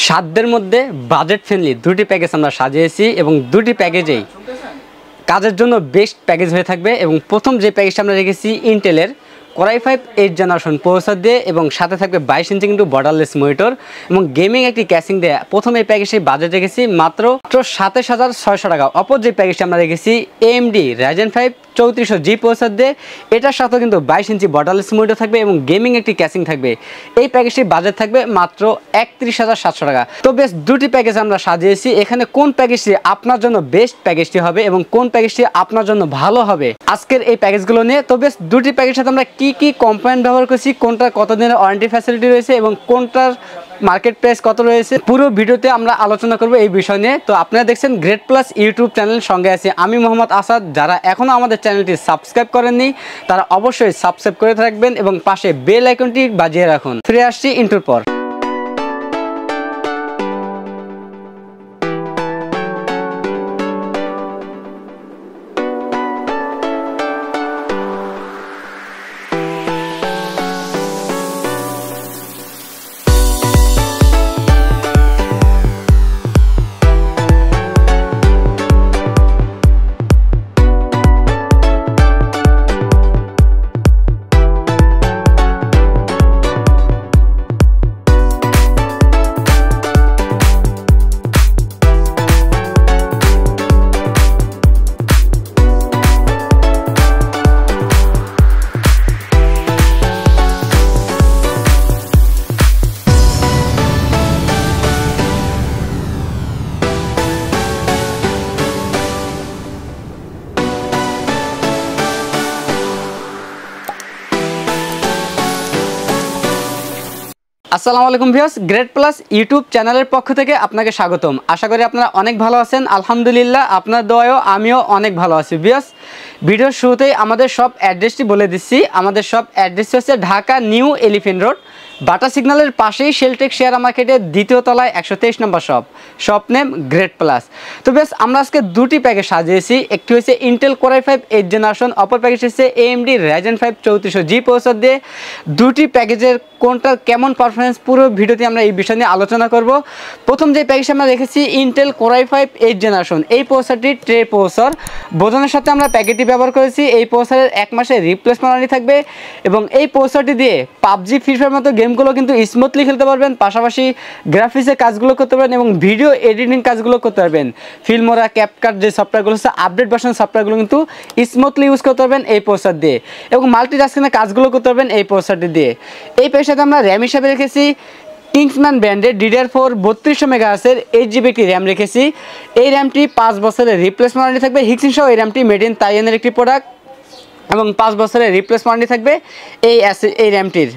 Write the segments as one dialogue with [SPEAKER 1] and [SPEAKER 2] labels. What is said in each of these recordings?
[SPEAKER 1] সাধ্যের মধ্যে budget friendly দুটি প্যাকেজ আমরা সাজিয়েছি এবং দুটি প্যাকেজেই কাজের জন্য বেস্ট প্যাকেজ হয়ে থাকবে। এবং প্রথম যে প্যাকেজটা আমরা রেখেছি ইন্টেলের কোরাই 5 8 জেনারেশন প্রসেসর দিয়ে এবং সাথে থাকবে 22 ইঞ্চি কিন্তু বর্ডারলেস মনিটর এবং গেমিং একটি ক্যাসিং দিয়ে প্রথম এই প্যাকেজটি বাজেট রেখেছি মাত্র 27,600 টাকা। অপর যে প্যাকেজটি আমরা রেখেছি AMD Ryzen 5 3400G প্রসেসর দিয়ে, এটার সাথে কিন্তু 22 ইঞ্চি বর্ডারলেস মনিটর থাকবে এবং গেমিং একটি ক্যাসিং থাকবে। এই প্যাকেজটির বাজেট থাকবে মাত্র 31,700 টাকা। তো বেশ দুটি প্যাকেজ আমরা সাজিয়েছি, এখানে কোন প্যাকেজটি আপনার জন্য বেস্ট প্যাকেজটি হবে এবং কোন প্যাকেজটি আপনার জন্য ভালো হবে আজকের এই প্যাকেজগুলো নিয়ে। তো বেশ দুটি প্যাকেজের সাথে আমরা কি কম্পোনেন্ট ব্যবহার করছি, কোনটা কতদিনের ওয়ারেন্টি ফ্যাসিলিটি রয়েছে এবং কোনটার মার্কেট প্রাইস কত রয়েছে, পুরো ভিডিওতে আমরা আলোচনা করব এই বিষয় নিয়ে। তো আপনারা দেখছেন গ্রেট প্লাস ইউটিউব চ্যানেল, সঙ্গে আছি আমি মোহাম্মদ আসাদ। যারা এখনও আমাদের চ্যানেলটি সাবস্ক্রাইব করেননি তারা অবশ্যই সাবস্ক্রাইব করে থাকবেন এবং পাশে বেল আইকনটি বাজিয়ে রাখুন। ফিরে আসছি ইন্ট্রোর পর। আসসালামু আলাইকুম ভিউয়ার্স, গ্রেট প্লাস ইউটিউব চ্যানেলের পক্ষ থেকে আপনাকে স্বাগতম। আশা করি আপনারা অনেক ভালো আছেন। আলহামদুলিল্লাহ আপনার দোয়ায়ও আমিও অনেক ভালো আছি। ভিউয়ার্স, ভিডিওর শুরুতেই আমাদের সব অ্যাড্রেসটি বলে দিচ্ছি। আমাদের সব অ্যাড্রেস হচ্ছে ঢাকা নিউ এলিফেন্ট রোড, বাটা সিগন্যালের পাশেই শেলটেক শেয়ার মার্কেটের দ্বিতীয় তলায় 123 নম্বর শপ নেম গ্রেট প্লাস। তো বেশ আমরা আজকে দুটি প্যাকেজ সাজিয়েছি, একটি হচ্ছে ইন্টেল কোরাই 5 8 জেনারেশন, অপর প্যাকেজ হচ্ছে AMD Ryzen 5 3400G প্রসেসর দিয়ে। দুটি প্যাকেজের কোনটার কেমন পারফরমেন্স পুরো ভিডিওতে আমরা এই বিষয় নিয়ে আলোচনা করব। প্রথম যে প্যাকেজ আমরা রেখেছি ইন্টেল কোরাই 5 8 জেনারেশন, এই প্রসেসরটি ট্রে প্রসেসর বোঝানোর সাথে আমরা প্যাকেটটি ব্যবহার করেছি। এই প্রসেসরের 1 মাসের রিপ্লেসমেন্ট ওয়ারেন্টি থাকবে এবং এই প্রসেসরটি দিয়ে PUBG ফ্রি ফায়ার মতো গেমগুলো কিন্তু স্মুথলি খেলতে পারবেন, পাশাপাশি গ্রাফিক্সের কাজগুলো করতে পারবেন এবং ভিডিও এডিটিং কাজগুলো করতে পারবেন। ফিল্মোরা, ক্যাপকাট যে সফটওয়্যারগুলো হচ্ছে আপডেট ভার্সন সফটওয়্যারগুলো কিন্তু স্মুথলি ইউজ করতে পারবেন এই প্রসেসর দিয়ে এবং মাল্টিটাস্কিংয়ের কাজগুলো করতে পারবেন এই প্রসেসরটি দিয়ে। এই প্যাকেজটাতে আমরা র্যাম হিসাবে রেখেছি কিংসম্যান ব্র্যান্ডের DDR4 3200 মেগাহার্জের 8GB একটি র্যাম রেখেছি। এই র্যামটি 5 বছরের রিপ্লেসমেন্ট ওয়ারেন্টি থাকবে। হিক্সিং সহ এই র্যামটি মেড ইন তাইওয়ানের একটি প্রোডাক্ট এবং 5 বছরের রিপ্লেসমেন্ট ওয়ারেন্টি থাকবে এই র্যামটির।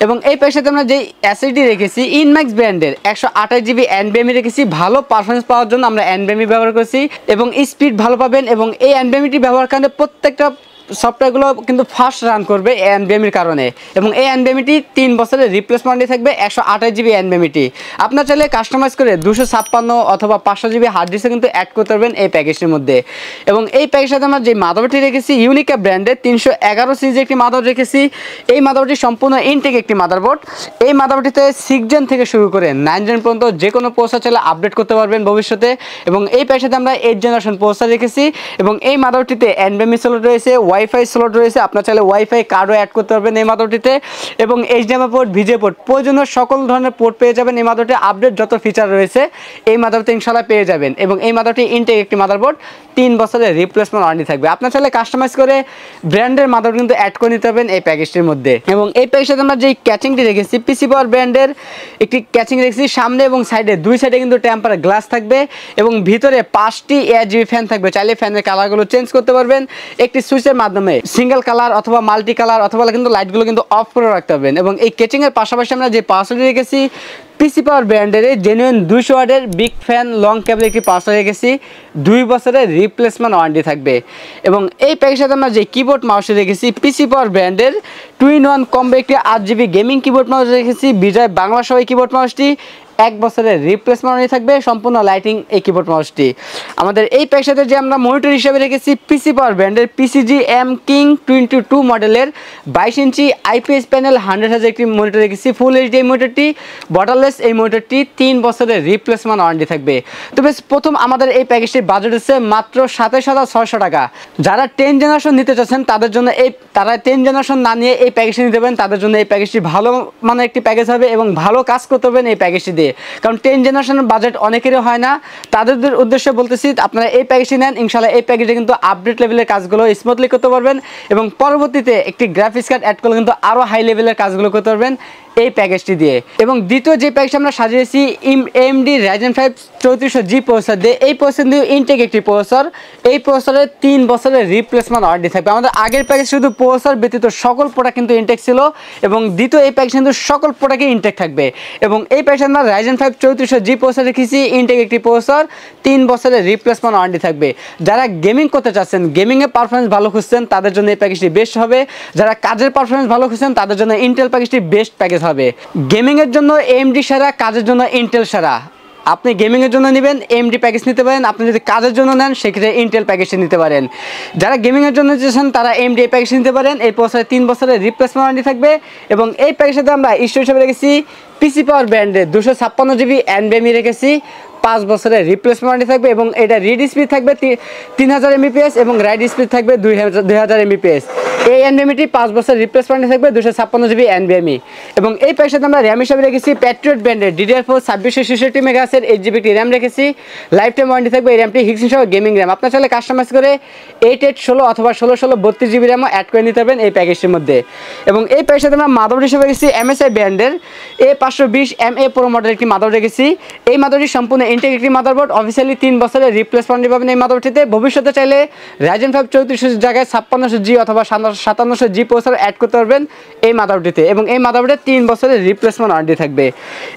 [SPEAKER 1] এবং এই প্যাকেজটাতে আমরা যেই SSD রেখেছি ইনম্যাক্স ব্র্যান্ডের 128GB NVMe রেখেছি। ভালো পারফরমেন্স পাওয়ার জন্য আমরা NVMe ব্যবহার করেছি এবং স্পিড ভালো পাবেন এবং এই NVMeটি ব্যবহার করলে প্রত্যেকটা সফটওয়্যারগুলো কিন্তু ফাস্ট রান করবে NVMeর কারণে এবং এই NVMeটি 3 বছরের রিপ্লেসমেন্ট থাকবে 128GB NVMeটি। আপনার চাইলে কাস্টমাইজ করে 256 অথবা 500GB হার্ড ডিস্কে কিন্তু অ্যাড করতে পারবেন এই প্যাকেজটির মধ্যে। এবং এই প্যাকেজের সাথে আমরা যে মাদারবোর্ডটি রেখেছি ইউনিকা ব্র্যান্ডের 311 সিরিজের একটি মাদারবোর্ড রেখেছি। এই মাদারবোর্ডটি সম্পূর্ণ ইনটেক একটি মাদারবোর্ড। এই মাদারবোর্ডটিতে 6 জেন থেকে শুরু করে 9 জেন পর্যন্ত যে কোনো প্রসেসর চাইলে আপডেট করতে পারবেন ভবিষ্যতে। এবং এই প্যাকেজের সাথে আমরা 8 জেনারেশন প্রসেসর রেখেছি এবং এই মাদারবোর্ডটিতে NVMe স্লট রয়েছে, ওয়াইফাই স্লট রয়েছে, আপনার চাইলে ওয়াইফাই কার্ডও অ্যাড করতে পারবেন এই মাদারবোর্ডটিতে এবং HDMI পোর্ট, VGA পোর্ট, প্রয়োজনীয় সকল ধরনের পোর্ট পেয়ে যাবেন এই মাদারবোর্ডে। আপডেট যত ফিচার রয়েছে এই মাদারবোর্ডে ইনশাআল্লাহ পেয়ে যাবেন এবং এই মাদারবোর্ডটি ইনটেক একটি মাদারবোর্ড, 3 বছরের রিপ্লেসমেন্ট ওয়ারেন্টি থাকবে। আপনার চাইলে কাস্টমাইজ করে ব্র্যান্ডের মাদারবোর্ড কিন্তু অ্যাড করে নিতে পারবেন এই প্যাকেজটির মধ্যে। এবং এই প্যাকেজের সাথে আমরা যেই ক্যাচিংটি রেখেছি PC পাওয়ার ব্র্যান্ডের একটি ক্যাচিং রেখেছি। সামনে এবং সাইডে দুই সাইডে কিন্তু টেম্পার গ্লাস থাকবে এবং ভিতরে 5টি ARGB ফ্যান থাকবে। চাইলে ফ্যানের কালারগুলো চেঞ্জ করতে পারবেন একটি সুইচের মাধ্যমে, সিঙ্গেল কালার অথবা মাল্টি কালার অথবা কিন্তু লাইটগুলো কিন্তু অফ করে রাখতে পারবেন। এবং এই ক্যাচিংয়ের পাশাপাশি আমরা যে পাওয়ারটি রেখেছি PC পাওয়ার ব্র্যান্ডের জেনুইন 200 ওয়াটের বিগ ফ্যান লং কেবল একটি পাওয়ার রেখেছি, 2 বছরের রিপ্লেসমেন্ট ওয়ারেন্টি থাকবে। এবং এই প্যাকেজের সাথে আমরা যে কিবোর্ড মাউসটি রেখেছি PC পাওয়ার ব্র্যান্ডের 2-in-1 কম্বো একটি 8GB গেমিং কিবোর্ড মাউস রেখেছি। বিজয় বাংলা সহ কিবোর্ড মাউসটি 1 বছরের রিপ্লেসমেন্ট ওয়ারেন্টি থাকবে সম্পূর্ণ লাইটিং এই কিবোর্ড মাউসটি। আমাদের এই প্যাকের সাথে যে আমরা মনিটর হিসেবে রেখেছি পিসি পাওয়ার ব্র্যান্ডের PCG M King 22 মডেলের 22 ইঞ্চি IPS প্যানেল 100 একটি মনিটর রেখেছি। ফুল এইচডি এই মনিটরটি, বর্ডারলেস এই মনিটরটি 3 বছরের রিপ্লেসমেন্ট ওয়ারেন্টি থাকবে। তো বেশ প্রথম আমাদের এই প্যাকেজটির বাজেট হচ্ছে মাত্র 27,600 টাকা। যারা 10 জেনারেশন নিতে চাচ্ছেন তাদের জন্য তারা 10 জেনারেশন না নিয়ে এই প্যাকেজটি নিতে পারেন, তাদের জন্য এই প্যাকেজটি ভালো মানের একটি প্যাকেজ হবে এবং ভালো কাজ করতে পারবেন এই প্যাকেজটি দিয়ে। কারণ 10 জেনারেশনের বাজেট অনেকেরই হয় না, তাদের উদ্দেশ্যে বলতেছি আপনারা এই প্যাকেজটি নেন। ইনশাআল্লাহ এই প্যাকেজে কিন্তু আপডেট লেভেলের কাজগুলো স্মুথলি করতে পারবেন এবং পরবর্তীতে একটি গ্রাফিক্স কার্ড অ্যাড করলে কিন্তু আরও হাই লেভেলের কাজগুলো করতে পারবেন এই প্যাকেজটি দিয়ে। এবং দ্বিতীয় যে প্যাকেজটা আমরা সাজিয়েছি AMD Ryzen 5 3400G প্রসেসর দিয়ে। এই প্রসেসর দিয়ে ইনটেক একটি প্রসেসর, এই প্রসেসরের 3 বছরের রিপ্লেসমেন্ট ওয়ারেন্টি থাকবে। আমাদের আগের প্যাকেজ শুধু প্রসেসর ব্যতীত সকল প্রোডাক্ট কিন্তু ইনটেক ছিল এবং দ্বিতীয় এই প্যাকেজ কিন্তু সকল প্রোডাক্টই ইনটেক থাকবে। এবং এই প্যাকেজে আমরা Ryzen 5 3400G প্রসেসর রেখেছি, ইনটেক একটি প্রসেসর, 3 বছরের রিপ্লেসমেন্ট ওয়ারেন্টি থাকবে। যারা গেমিং করতে চাচ্ছেন, গেমিংয়ে পারফরমেন্স ভালো খুঁজছেন, তাদের জন্য এই প্যাকেজটি বেস্ট হবে। যারা কাজের পারফরমেন্স ভালো খুঁজছেন তাদের জন্য ইন্টেল প্যাকেজটি বেস্ট প্যাকেজ হবে। গেমিংয়ের জন্য AMD সেরা, কাজের জন্য ইন্টেল সেরা। আপনি গেমিংয়ের জন্য নেবেন AMD প্যাকেজ নিতে পারেন, আপনি যদি কাজের জন্য নেন সেক্ষেত্রে ইন্টেল প্যাকেজটি নিতে পারেন। যারা গেমিংয়ের জন্য চাচ্ছেন তারা AMD প্যাকেজ নিতে পারেন। এই প্রসেসরে 3 বছরের রিপ্লেসমেন্ট ওয়ারেন্টি থাকবে। এবং এই প্যাকেজের সাথে আমরা স্টোরেজ হিসেবে রেখেছি পিসি পাওয়ার ব্র্যান্ডের 256GB NVMe রেখেছি, 5 বছরের রিপ্লেসমেন্ট ওয়ারেন্টি থাকবে। এবং এটা রিড স্পিড থাকবে 3000 Mbps এবং রাইট স্পিড থাকবে 2000 Mbps। এই NVMeটি 5 বছর রিপ্লেসমেন্ট থাকবে 256GB NVMe। এবং এই প্যাকের সাথে আমরা র্যাম হিসেবে রেখেছি প্যাট্রিয়ট ব্র্যান্ডের DDR4 2666 MHz 8GB র্যাম রেখেছি, লাইফ টাইম ওয়ারেন্টি থাকবে। এই র্যামটি হিক্সিন সহ গেমিং র্যাম, আপনার চাইলে কাস্টমাইজ করে 8816 অথবা 1616 32GB র্যামও অ্যাড করে নিতে পারবেন এই প্যাকেজটির মধ্যে। এবং এই প্যাকের সাথে আমরা মাদারবোর্ড হিসেবে রেখেছি MSI ব্র্যান্ডের A520MA Pro মডেল একটি মাদারবোর্ড রেখেছি। এই মাদারবোর্ডটি সম্পূর্ণ ইনটেক একটি মাদারবোর্ড, অফিসিয়ালি 3 বছরের রিপ্লেসমেন্ট পাবেন এই মাদারবোর্ডটিতে। ভবিষ্যতে চাইলে Ryzen 5 3400 জায়গায় 5600G অথবা 5700G প্রসেসর অ্যাড করতে পারবেন এই মাদারবোর্ডটিতে। এবং এই মাদারবোর্ডে 3 বছরের রিপ্লেসমেন্ট ওয়ারেন্টি থাকবে।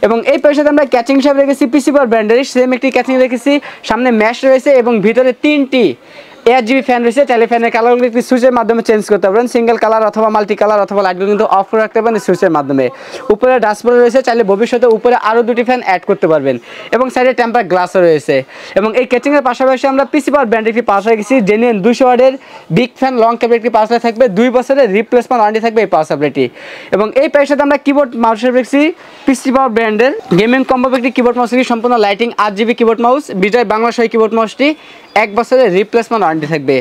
[SPEAKER 1] এবং এই প্যাকের সাথে আমরা ক্যাচিং হিসাবে রেখেছি পিসি পাওয়ার ব্র্যান্ডের সেম একটি ক্যাচিং রেখেছি, সামনে ম্যাশ রয়েছে এবং ভিতরে 3টি ARGB ফ্যান রয়েছে। চাইলে ফ্যানের কালারগুলো একটি সুইচের মাধ্যমে চেঞ্জ করতে পারবেন, সিঙ্গেল কালার অথবা মাল্টি কালার অথবা লাইটগুলো কিন্তু অফ করে রাখতে পারবেন সুইচের মাধ্যমে। উপরে ড্যাশবোর্ড রয়েছে, চাইলে ভবিষ্যতে উপরে আরও 2টি ফ্যান অ্যাড করতে পারবেন এবং সাইডে টেম্পার গ্লাসও রয়েছে। এবং এই ক্যাচিংয়ের পাশাপাশি আমরা পিসি পাওয়ার ব্র্যান্ডের একটি পাওয়ার রেখেছি, জেনুইন 200 ওয়াটের বিগ ফ্যান লং কেবল একটি পাওয়ার থাকবে, 2 বছরের রিপ্লেসমেন্ট ওয়ারেন্টি থাকবে এই পাওয়ার সাপ্লাইটি। এবং এই প্যাকের সাথে আমরা কিবোর্ড মাউস রেখেছি পিসি পাওয়ার ব্র্যান্ডের গেমিং কম্বো একটি কিবোর্ড মাউস, সম্পূর্ণ লাইটিং 8GB কিবোর্ড মাউস, বিজয় বাংলা সহ কিবোর্ড মাউসটি 1 বছরের রিপ্লেসমেন্ট ওয়ারেন্টি থাকবে।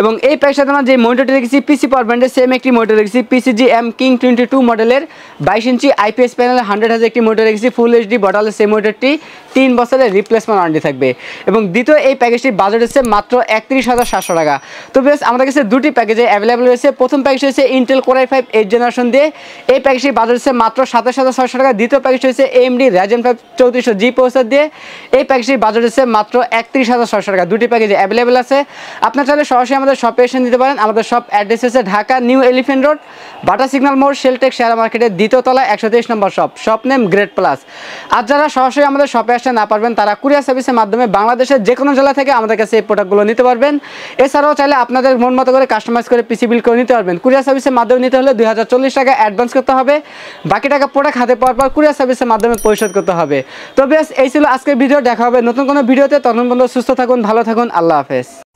[SPEAKER 1] এবং এই প্যাকের সাথে আমরা যে মনিটরটি রেখেছি পিসি পাওয়ার ব্র্যান্ডের সেম একটি মনিটর রেখেছি, PCG M King 22 মডেলের 22 ইঞ্চি IPS প্যানেল 100 একটি মনিটর রেখেছি, ফুল এইচডি বর্ডারলেস সেই মনিটরটি 3 বছরের রিপ্লেসমেন্ট ওয়ারেন্টি থাকবে। এবং দ্বিতীয় এই প্যাকেজটির বাজেট হচ্ছে মাত্র 31,700 টাকা। তো বেশ আমাদের কাছে 2টি প্যাকেজে অ্যাভেলেবল রয়েছে। প্রথম প্যাকেজ হচ্ছে ইন্টেল Core i5 8 জেনারেশন দিয়ে, এই প্যাকেজটির বাজেট হচ্ছে মাত্র 27,600 টাকা। দ্বিতীয় প্যাকেজ হচ্ছে AMD Ryzen 5 3400G প্রসেসর দিয়ে, এই প্যাকেজটির বাজেট হচ্ছে মাত্র 31,600 টাকা। 2টি প্যাকেজে অ্যাভেলেবল আছে, আপনার চাইলে সরাসরি আমাদের শপে এসে নিতে পারেন। আমাদের শপ অ্যাড্রেস হচ্ছে Dhaka New Elephant Road, Bata signal মোড়, শেলটেক শেয়ার মার্কেটের 2য় তলায় 123 নম্বর shop, shop name Great Plus. আর যারা সরাসরি আমাদের শপে আসতে না পারবেন তারা কুরিয়ার সার্ভিসের মাধ্যমে বাংলাদেশের যে কোনো জেলা থেকে আমাদের কাছে এই প্রোডাক্টগুলো নিতে পারবেন। এছাড়াও চাইলে আপনাদের মন মতো করে কাস্টমাইজ করে পিসি বিল করে নিতে পারবেন। কুরিয়ার সার্ভিসের মাধ্যমে নিতে হলে 2040 টাকা অ্যাডভান্স করতে হবে, বাকি টাকা প্রোডাক্ট হাতে পাওয়ার পর কুরিয়ার সার্ভিসের মাধ্যমে পরিশোধ করতে হবে। তো বেশ এই ছিল আজকের ভিডিও, দেখা হবে নতুন কোনো ভিডিওতে। ততক্ষণ পর্যন্ত সুস্থ থাকুন, ভালো থাকুন, আল্লাহ হাফেজ।